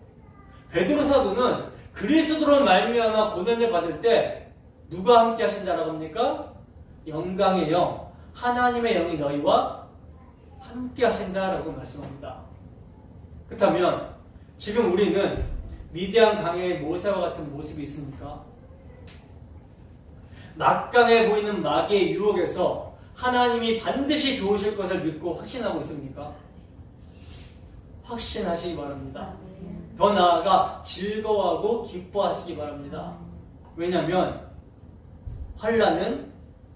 베드로 사도는 그리스도로 말미암아 고난을 받을 때 누가 함께 하신다라고 합니까? 영광의 영, 하나님의 영이 너희와 함께 하신다라고 말씀합니다. 그렇다면 지금 우리는 미디안 강의 모세와 같은 모습이 있습니까? 막강해 보이는 마귀의 유혹에서 하나님이 반드시 도우실 것을 믿고 확신하고 있습니까? 확신하시기 바랍니다. 더 나아가 즐거워하고 기뻐하시기 바랍니다. 왜냐하면 환난은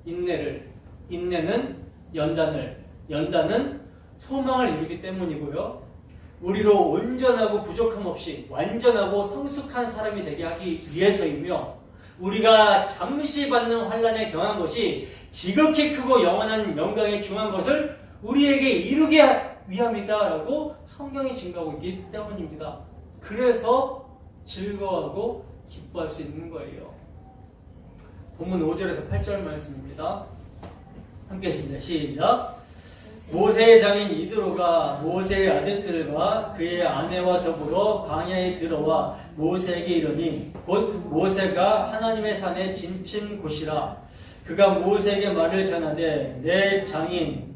인내를, 인내는 연단을, 연단은 소망을 이루기 때문이고요. 우리로 온전하고 부족함 없이 완전하고 성숙한 사람이 되게 하기 위해서이며, 우리가 잠시 받는 환난에 경한 것이 지극히 크고 영원한 영광에 중한 것을 우리에게 이루게 위함이다라고 성경이 증거하고 있기 때문입니다. 그래서 즐거워하고 기뻐할 수 있는 거예요. 본문 5절에서 8절 말씀입니다. 함께 했습니다. 시작. 모세의 장인 이드로가 모세의 아들들과 그의 아내와 더불어 광야에 들어와 모세에게 이르니 곧 모세가 하나님의 산에 진친 곳이라. 그가 모세에게 말을 전하되 내 장인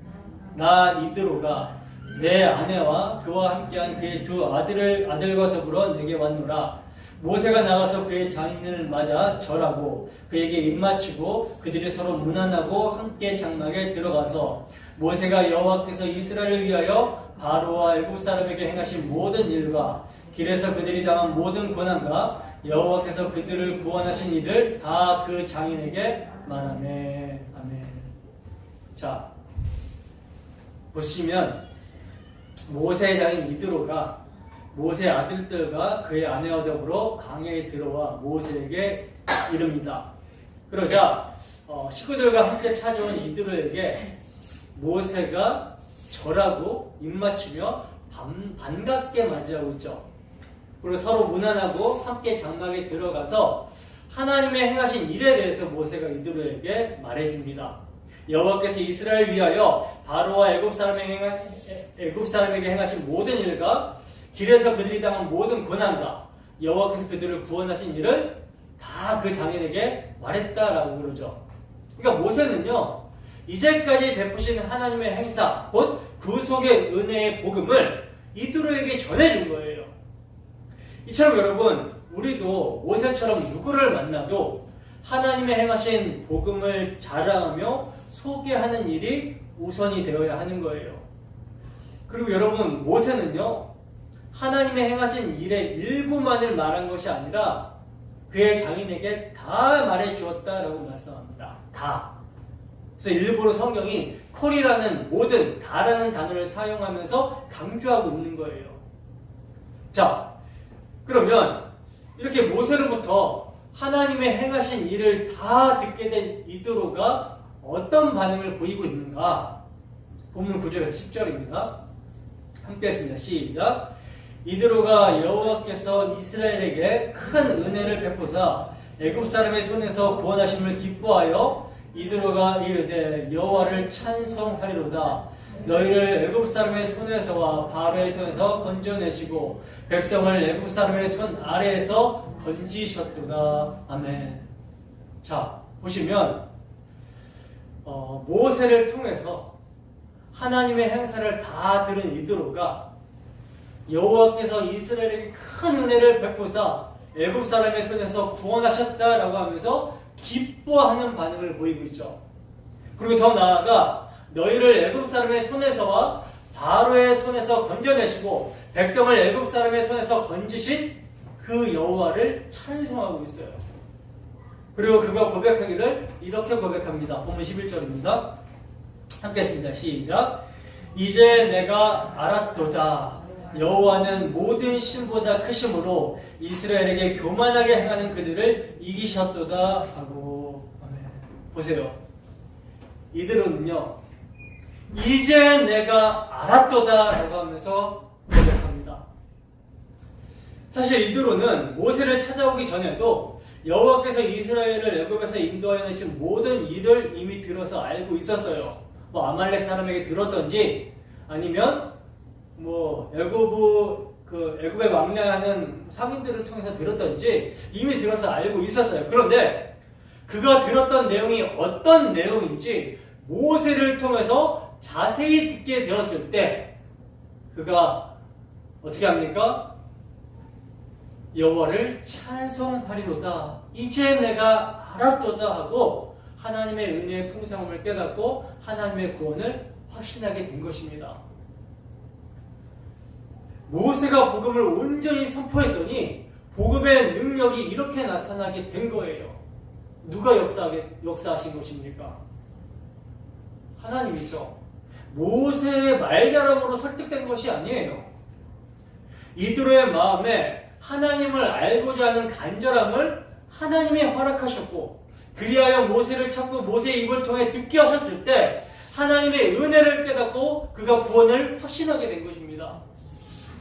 나 이드로가 내 아내와 그와 함께한 그의 두 아들과 더불어 내게 왔노라. 모세가 나가서 그의 장인을 맞아 절하고 그에게 입맞추고 그들이 서로 문안하고 함께 장막에 들어가서 모세가 여호와께서 이스라엘을 위하여 바로와 애굽 사람에게 행하신 모든 일과 길에서 그들이 당한 모든 고난과 여호와께서 그들을 구원하신 일을 다 그 장인에게 말하매. 아멘. 자, 보시면 모세의 장인 이드로가 모세의 아들들과 그의 아내와 더불어 광야에 들어와 모세에게 이릅니다. 그러자 식구들과 함께 찾아온 이드로에게 모세가 절하고 입맞추며 반갑게 맞이하고 있죠. 그리고 서로 문안하고 함께 장막에 들어가서 하나님의 행하신 일에 대해서 모세가 이드로에게 말해줍니다. 여호와께서 이스라엘 위하여 바로와 애굽 사람에게 행하신 모든 일과 길에서 그들이 당한 모든 고난과 여호와께서 그들을 구원하신 일을 다 그 장인에게 말했다라고 그러죠. 그러니까 모세는요, 이제까지 베푸신 하나님의 행사, 곧 구속의 은혜의 복음을 이드로에게 전해준 거예요. 이처럼 여러분, 우리도 모세처럼 누구를 만나도 하나님의 행하신 복음을 자랑하며 소개하는 일이 우선이 되어야 하는 거예요. 그리고 여러분, 모세는요, 하나님의 행하신 일의 일부만을 말한 것이 아니라 그의 장인에게 다 말해 주었다라고 말씀합니다. 다. 그래서 일부러 성경이 콜이라는 모든, 다라는 단어를 사용하면서 강조하고 있는 거예요. 자, 그러면 이렇게 모세로부터 하나님의 행하신 일을 다 듣게 된 이드로가 어떤 반응을 보이고 있는가? 본문 9절에서 10절입니다. 함께 했습니다. 시작. 이드로가 여호와께서 이스라엘에게 큰 은혜를 베푸사 애굽 사람의 손에서 구원하심을 기뻐하여 이드로가 이르되 여호와를 찬송하리로다. 너희를 애굽 사람의 손에서와 바로의 손에서 건져내시고 백성을 애굽 사람의 손 아래에서 건지셨도다. 아멘. 자, 보시면 모세를 통해서 하나님의 행사를 다 들은 이드로가 여호와께서 이스라엘에게 큰 은혜를 베푸사 애굽 사람의 손에서 구원하셨다라고 하면서 기뻐하는 반응을 보이고 있죠. 그리고 더 나아가 너희를 애굽 사람의 손에서와 바로의 손에서 건져내시고 백성을 애굽 사람의 손에서 건지신 그 여호와를 찬송하고 있어요. 그리고 그가 고백하기를 이렇게 고백합니다. 본문 11절입니다. 함께 했습니다. 시작. 이제 내가 알았도다. 여호와는 모든 신보다 크심으로 이스라엘에게 교만하게 행하는 그들을 이기셨도다 하고. 아멘. 보세요. 이들은요, 이제 내가 알았도다 라고 하면서 고백합니다. 사실 이드로는 모세를 찾아오기 전에도 여호와께서 이스라엘을 애굽에서 인도하여 내신 모든 일을 이미 들어서 알고 있었어요. 뭐 아말렉 사람에게 들었던지 아니면 뭐 애굽에 왕래하는 상인들을 통해서 들었던지 이미 들어서 알고 있었어요. 그런데 그가 들었던 내용이 어떤 내용인지 모세를 통해서 자세히 듣게 되었을 때 그가 어떻게 합니까? 여호와를 찬송하리로다. 이제 내가 알았도다 하고 하나님의 은혜의 풍성함을 깨닫고 하나님의 구원을 확신하게 된 것입니다. 모세가 복음을 온전히 선포했더니 복음의 능력이 이렇게 나타나게 된 거예요. 누가 역사하신 것입니까? 하나님이죠. 모세의 말자람으로 설득된 것이 아니에요. 이드로의 마음에 하나님을 알고자 하는 간절함을 하나님이 허락하셨고 그리하여 모세를 찾고 모세의 입을 통해 듣게 하셨을 때 하나님의 은혜를 깨닫고 그가 구원을 확신하게 된 것입니다.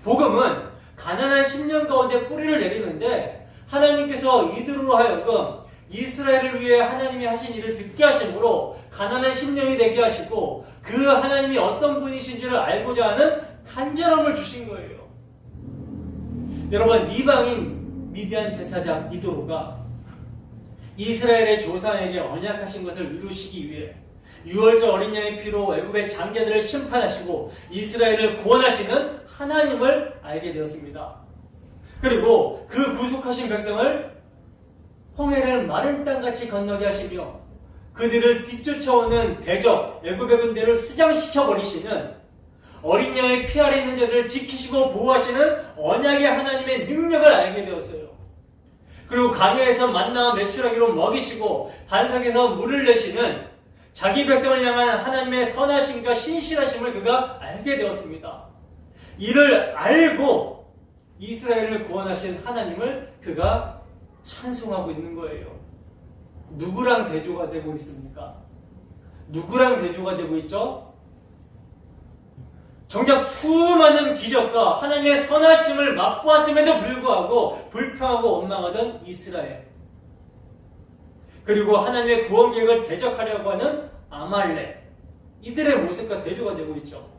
복음은 가난한 10년 가운데 뿌리를 내리는데 하나님께서 이들로 하여금 이스라엘을 위해 하나님이 하신 일을 듣게 하심으로 가난한 10년이 되게 하시고 그 하나님이 어떤 분이신지를 알고자 하는 간절함을 주신 거예요. 여러분, 이방인 미디안 제사장 이도로가 이스라엘의 조상에게 언약하신 것을 이루시기 위해 유월절 어린 양의 피로 애굽의 장자들을 심판하시고 이스라엘을 구원하시는 하나님을 알게 되었습니다. 그리고 그 구속하신 백성을 홍해를 마른 땅같이 건너게 하시며 그들을 뒤쫓아오는 대적 애굽의 군대를 수장시켜 버리시는 어린 양의 피 아래 있는 자들을 지키시고 보호하시는 언약의 하나님의 능력을 알게 되었어요. 그리고 강야에서 만나와 메추라기로 먹이시고 반석에서 물을 내시는 자기 백성을 향한 하나님의 선하심과 신실하심을 그가 알게 되었습니다. 이를 알고 이스라엘을 구원하신 하나님을 그가 찬송하고 있는 거예요. 누구랑 대조가 되고 있습니까? 누구랑 대조가 되고 있죠? 정작 수많은 기적과 하나님의 선하심을 맛보았음에도 불구하고 불평하고 원망하던 이스라엘, 그리고 하나님의 구원 계획을 대적하려고 하는 아말렉, 이들의 모습과 대조가 되고 있죠.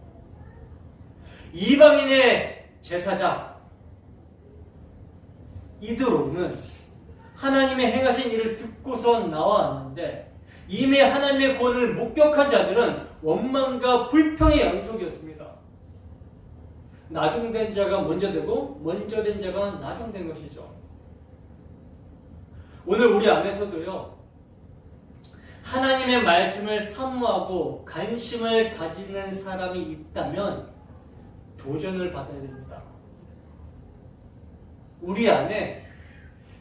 이방인의 제사장 이드로는 하나님의 행하신 일을 듣고서 나왔는데 이미 하나님의 구원을 목격한 자들은 원망과 불평의 연속이었습니다. 나중된 자가 먼저 되고 먼저 된 자가 나중된 것이죠. 오늘 우리 안에서도요, 하나님의 말씀을 사모하고 관심을 가지는 사람이 있다면 도전을 받아야 됩니다. 우리 안에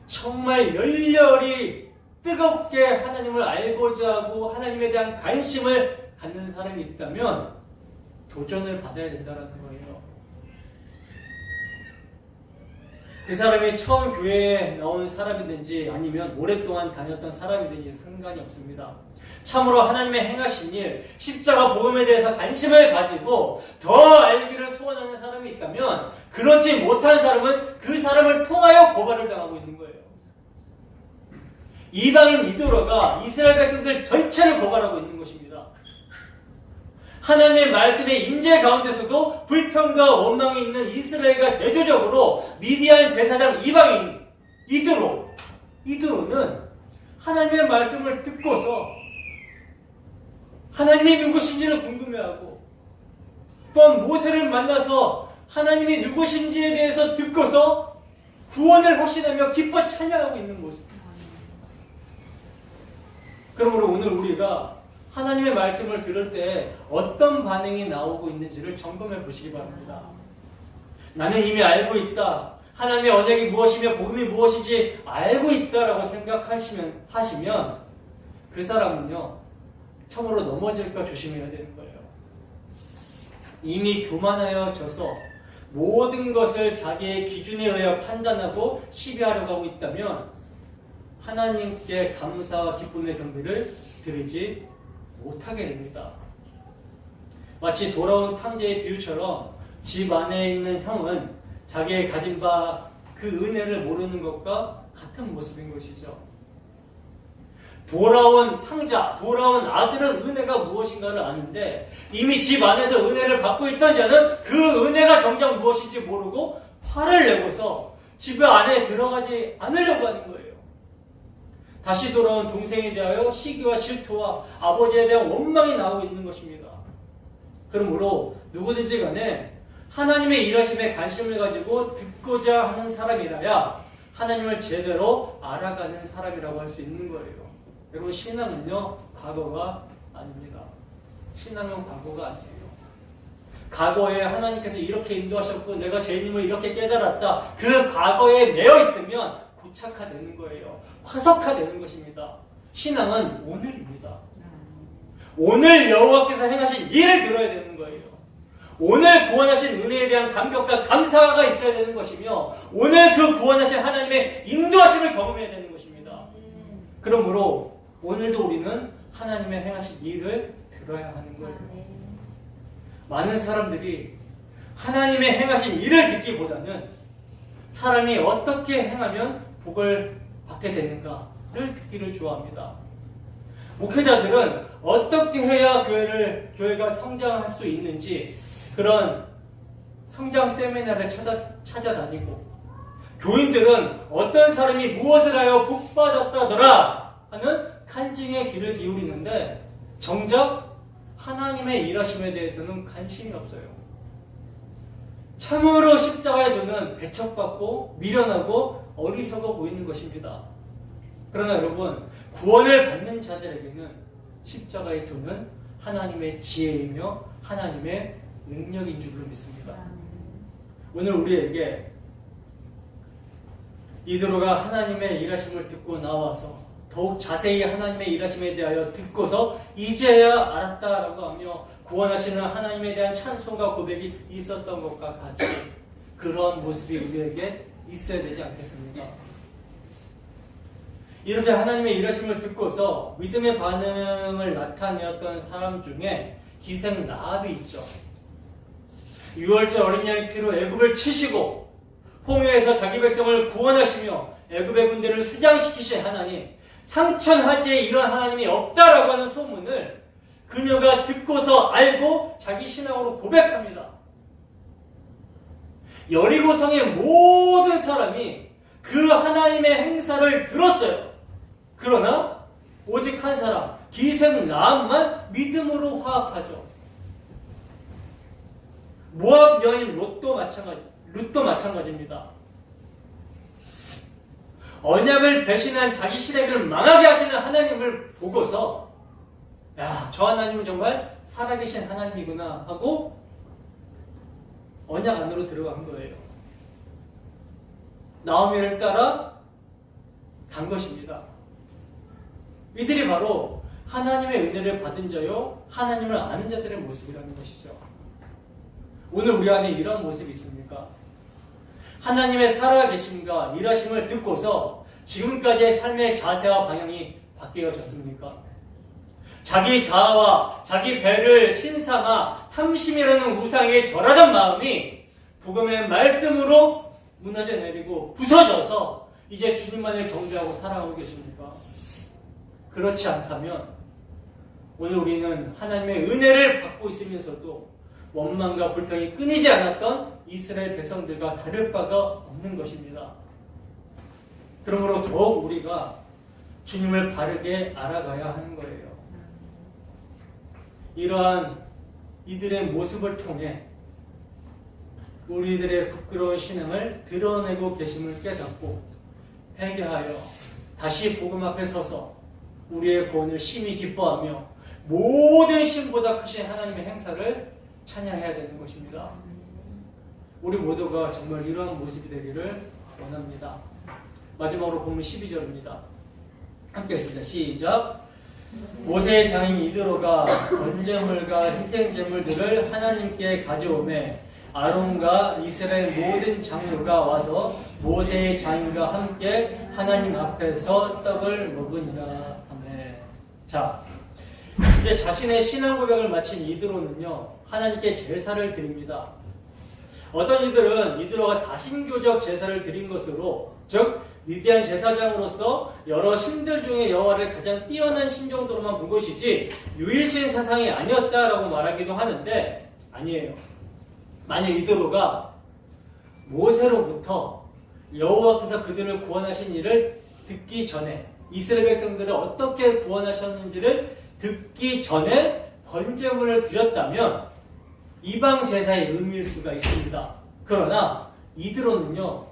정말 열렬히 뜨겁게 하나님을 알고자 하고 하나님에 대한 관심을 갖는 사람이 있다면 도전을 받아야 된다는 거예요. 그 사람이 처음 교회에 나온 사람이든지 아니면 오랫동안 다녔던 사람이든지 상관이 없습니다. 참으로 하나님의 행하신 일, 십자가 복음에 대해서 관심을 가지고 더 알기를 소원하는 사람이 있다면 그렇지 못한 사람은 그 사람을 통하여 고발을 당하고 있는 거예요. 이방인 이도로가 이스라엘 백성들 전체를 고발하고 있는 것입니다. 하나님의 말씀의 임재 가운데서도 불평과 원망이 있는 이스라엘과 대조적으로 미디안 제사장 이방인 이도로는 하나님의 말씀을 듣고서 하나님이 누구신지를 궁금해하고 또한 모세를 만나서 하나님이 누구신지에 대해서 듣고서 구원을 확신하며 기뻐 찬양하고 있는 모습. 그러므로 오늘 우리가 하나님의 말씀을 들을 때 어떤 반응이 나오고 있는지를 점검해 보시기 바랍니다. 나는 이미 알고 있다. 하나님의 언약이 무엇이며 복음이 무엇인지 알고 있다라고 생각하시면 그 사람은요, 참으로 넘어질까 조심해야 되는 거예요. 이미 교만하여 져서 모든 것을 자기의 기준에 의해 판단하고 시비하려고 하고 있다면 하나님께 감사와 기쁨의 경배를 드리지 못하게 됩니다. 마치 돌아온 탕자의 비유처럼 집 안에 있는 형은 자기의 가진 바 그 은혜를 모르는 것과 같은 모습인 것이죠. 돌아온 탕자, 돌아온 아들은 은혜가 무엇인가를 아는데 이미 집 안에서 은혜를 받고 있던 자는 그 은혜가 정작 무엇인지 모르고 화를 내고서 집 안에 들어가지 않으려고 하는 거예요. 다시 돌아온 동생에 대하여 시기와 질투와 아버지에 대한 원망이 나오고 있는 것입니다. 그러므로 누구든지 간에 하나님의 일하심에 관심을 가지고 듣고자 하는 사람이라야 하나님을 제대로 알아가는 사람이라고 할 수 있는 거예요. 여러분, 신앙은요, 과거가 아닙니다. 신앙은 과거가 아니에요. 과거에 하나님께서 이렇게 인도하셨고 내가 죄인임을 이렇게 깨달았다. 그 과거에 매여 있으면 고착화되는 거예요. 화석화되는 것입니다. 신앙은 오늘입니다. 오늘 여호와께서 행하신 일을 들어야 되는 거예요. 오늘 구원하신 은혜에 대한 감격과 감사가 있어야 되는 것이며 오늘 그 구원하신 하나님의 인도하심을 경험해야 되는 것입니다. 그러므로 오늘도 우리는 하나님의 행하신 일을 들어야 하는 거예요. 많은 사람들이 하나님의 행하신 일을 듣기보다는 사람이 어떻게 행하면 복을 받게 되는가를 듣기를 좋아합니다. 목회자들은 어떻게 해야 교회가 성장할 수 있는지 그런 성장 세미나를 찾아다니고 교인들은 어떤 사람이 무엇을 하여 복받았다더라 하는 간증의 귀를 기울이는데 정작 하나님의 일하심에 대해서는 관심이 없어요. 참으로 십자가의 도는 배척받고 미련하고 어리석어 보이는 것입니다. 그러나 여러분, 구원을 받는 자들에게는 십자가의 도는 하나님의 지혜이며 하나님의 능력인 줄로 믿습니다. 오늘 우리에게 이드로가 하나님의 일하심을 듣고 나와서 더욱 자세히 하나님의 일하심에 대하여 듣고서 이제야 알았다라고 하며 구원하시는 하나님에 대한 찬송과 고백이 있었던 것과 같이 그러한 모습이 우리에게 있어야 되지 않겠습니까? 이렇게 하나님의 일하심을 듣고서 믿음의 반응을 나타내었던 사람 중에 기생 라합이 있죠. 6월절 어린 양의 피로 애굽을 치시고 홍해에서 자기 백성을 구원하시며 애굽의 군대를 수장시키신 하나님, 상천하지에 이런 하나님이 없다라고 하는 소문을 그녀가 듣고서 알고 자기 신앙으로 고백합니다. 여리고성의 모든 사람이 그 하나님의 행사를 들었어요. 그러나 오직 한 사람, 기생 라합만 믿음으로 화합하죠. 모압 여인 롯도 마찬가지입니다. 언약을 배신한 자기 시댁을 망하게 하시는 하나님을 보고서 야, 저 하나님은 정말 살아계신 하나님이구나 하고 언약 안으로 들어간 거예요. 나오미를 따라 간 것입니다. 이들이 바로 하나님의 은혜를 받은 자요, 하나님을 아는 자들의 모습이라는 것이죠. 오늘 우리 안에 이런 모습이 있습니까? 하나님의 살아계심과 일하심을 듣고서 지금까지의 삶의 자세와 방향이 바뀌어졌습니까? 자기 자아와 자기 배를 신상화, 탐심이라는 우상에 절하던 마음이 복음의 말씀으로 무너져 내리고 부서져서 이제 주님만을 경배하고 살아가고 계십니까? 그렇지 않다면 오늘 우리는 하나님의 은혜를 받고 있으면서도 원망과 불평이 끊이지 않았던 이스라엘 백성들과 다를 바가 없는 것입니다. 그러므로 더욱 우리가 주님을 바르게 알아가야 하는 거예요. 이러한 이들의 모습을 통해 우리들의 부끄러운 신앙을 드러내고 계심을 깨닫고 회개하여 다시 복음 앞에 서서 우리의 구원을 심히 기뻐하며 모든 신보다 크신 하나님의 행사를 찬양해야 되는 것입니다. 우리 모두가 정말 이러한 모습이 되기를 원합니다. 마지막으로 본문 12절입니다. 함께 했습니다. 시작. 모세의 장인 이드로가 번제물과 희생제물들을 하나님께 가져오매 아론과 이스라엘 모든 장로가 와서 모세의 장인과 함께 하나님 앞에서 떡을 먹으니라. 아멘. 자, 이제 자신의 신앙 고백을 마친 이드로는요, 하나님께 제사를 드립니다. 어떤 이들은 이드로가 다신교적 제사를 드린 것으로, 즉 위대한 제사장으로서 여러 신들 중에 여호와를 가장 뛰어난 신 정도로만 본 것이지 유일신 사상이 아니었다라고 말하기도 하는데 아니에요. 만약 이드로가 모세로부터 여호와께서 그들을 구원하신 일을 듣기 전에, 이스라엘 백성들을 어떻게 구원하셨는지를 듣기 전에 번제물을 드렸다면 이방 제사의 의미일 수가 있습니다. 그러나 이드로는요,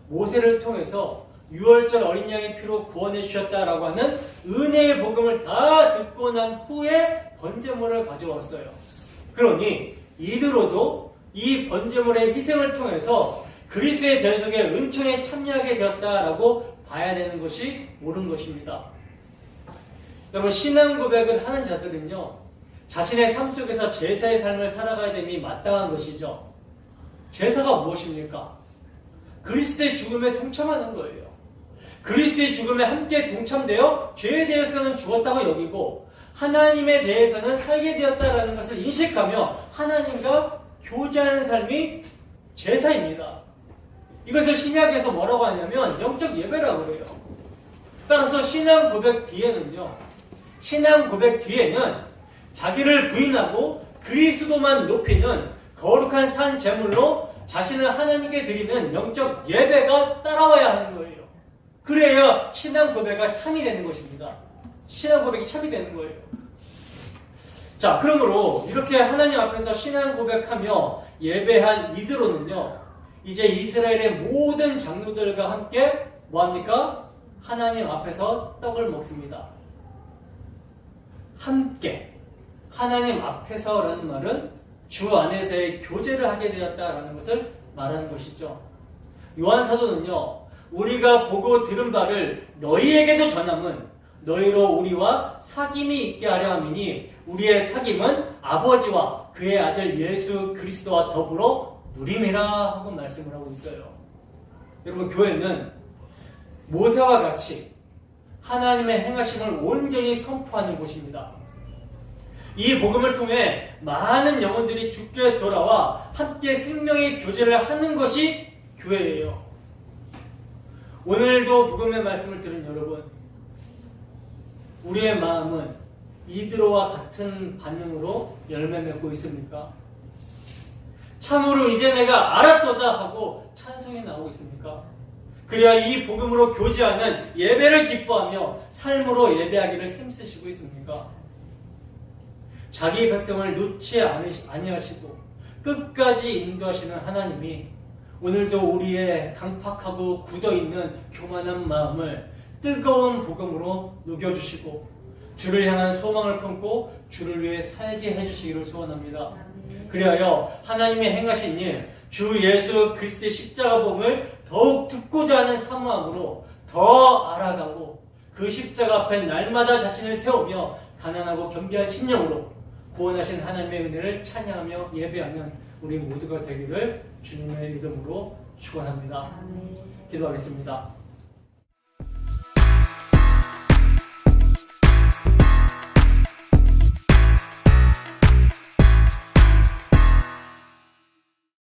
모세를 통해서 6월절 어린 양의 피로 구원해 주셨다라고 하는 은혜의 복음을 다 듣고 난 후에 번제물을 가져왔어요. 그러니 이드로도 이 번제물의 희생을 통해서 그리스도의 대속의 은총에 참여하게 되었다라고 봐야 되는 것이 옳은 것입니다. 여러분, 신앙 고백을 하는 자들은요, 자신의 삶 속에서 제사의 삶을 살아가야 됨이 마땅한 것이죠. 제사가 무엇입니까? 그리스도의 죽음에 동참하는 거예요. 그리스도의 죽음에 함께 동참되어 죄에 대해서는 죽었다고 여기고 하나님에 대해서는 살게 되었다라는 것을 인식하며 하나님과 교제하는 삶이 제사입니다. 이것을 신약에서 뭐라고 하냐면 영적 예배라고 그래요. 따라서 신앙 고백 뒤에는 자기를 부인하고 그리스도만 높이는 거룩한 산 제물로 자신을 하나님께 드리는 영적 예배가 따라와야 하는 거예요. 그래야 신앙 고백이 참이 되는 것입니다. 신앙 고백이 참이 되는 거예요. 자, 그러므로 이렇게 하나님 앞에서 신앙 고백하며 예배한 이드로는요, 이제 이스라엘의 모든 장로들과 함께 뭐합니까? 하나님 앞에서 떡을 먹습니다. 함께. 하나님 앞에서라는 말은 주 안에서의 교제를 하게 되었다라는 것을 말하는 것이죠. 요한 사도는요, 우리가 보고 들은 바를 너희에게도 전함은 너희로 우리와 사귐이 있게 하려 함이니 우리의 사귐은 아버지와 그의 아들 예수 그리스도와 더불어 누림이라 하고 말씀을 하고 있어요. 여러분, 교회는 모세와 같이 하나님의 행하심을 온전히 선포하는 곳입니다. 이 복음을 통해 많은 영혼들이 주께 돌아와 함께 생명의 교제를 하는 것이 교회예요. 오늘도 복음의 말씀을 들은 여러분, 우리의 마음은 이드로와 같은 반응으로 열매 맺고 있습니까? 참으로 이제 내가 알았도다 하고 찬송이 나오고 있습니까? 그래야 이 복음으로 교제하는 예배를 기뻐하며 삶으로 예배하기를 힘쓰시고 있습니까? 자기 백성을 놓지 아니하시고 끝까지 인도하시는 하나님이 오늘도 우리의 강팍하고 굳어있는 교만한 마음을 뜨거운 복음으로 녹여주시고 주를 향한 소망을 품고 주를 위해 살게 해주시기를 소원합니다. 그리하여 하나님의 행하신 일, 주 예수 그리스도의 십자가 복음을 더욱 듣고자 하는 사모함으로 더 알아가고 그 십자가 앞에 날마다 자신을 세우며 가난하고 겸비한 심령으로 구원하신 하나님의 은혜를 찬양하며 예배하는 우리 모두가 되기를 주님의 이름으로 축원합니다. 기도하겠습니다.